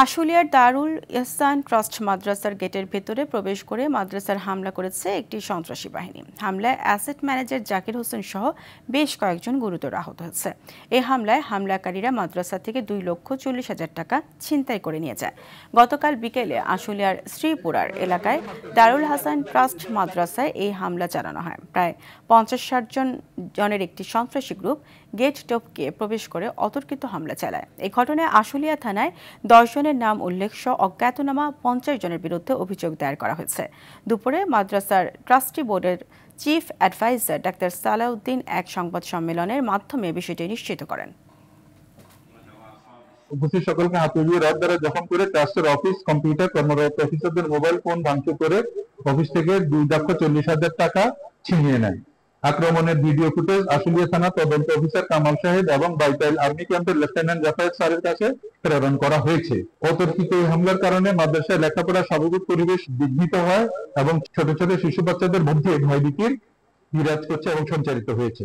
আশুলিয়ার দারুল ইহসান ট্রাস্ট মাদ্রাসার গেটের ভেতরে প্রবেশ করে মাদ্রাসার হামলা করেছে একটি সন্ত্রাসী বাহিনী। হামলায় অ্যাসেট ম্যানেজার জাকির হোসেন সহ বেশ কয়েকজন গুরুতর আহত হয়েছে। এই হামলায় হামলাকারীরা মাদ্রাসা থেকে 2,40,000 টাকা ছিনতাই করে নিয়ে যায়। গতকাল বিকেলে আশুলিয়ার শ্রীপুরার এলাকায় দারুল হাসান ট্রাস্ট মাদ্রাসায় এই হামলা চালানো হয়। প্রায় 50-60 জনের একটি সন্ত্রাসী গ্রুপ গেট টপকে প্রবেশ করে অতর্কিত হামলা চালায়। এই ঘটনায় আশুলিয়া থানায় 10 জনের নাম উল্লেখ সহ অজ্ঞাতনামা 50 জনের বিরুদ্ধে অভিযোগ দায়ের করা হয়েছে। দুপুরে মাদ্রাসার ট্রাস্টি বোর্ডের চিফ অ্যাডভাইজার ডাক্তার সালাউদ্দিন এক সংবাদ সম্মেলনের মাধ্যমে বিষয়টি নিশ্চিত করেন। উপস্থিত সকলকে হাত মিলিয়ে রাত দ্বারা জখম করে ট্রাস্টের অফিস, কম্পিউটার, কর্মরত অফিসারদের মোবাইল ফোন ভাঙচুর করে অফিস থেকে 2,40,000 টাকা ছিনিয়ে নেয়। আক্রমণের ভিডিও ফুটেজ আশুলিয়া থানা তদন্ত অফিসার কামাল সাহেব এবং বাইটাইল আর্মি ক্যাম্পের লেফটেন্যান্ট জাফায়েত স্যারের কাছে প্রেরণ করা হয়েছে। অতর্কিত এই হামলার কারণে মাদ্রাসায় লেখাপড়ার স্বাভাবিক পরিবেশ বিঘ্নিত হয় এবং ছোট ছোট শিশু বাচ্চাদের মধ্যে ভয়ভীতির বিরাজ করছে এবং সঞ্চারিত হয়েছে।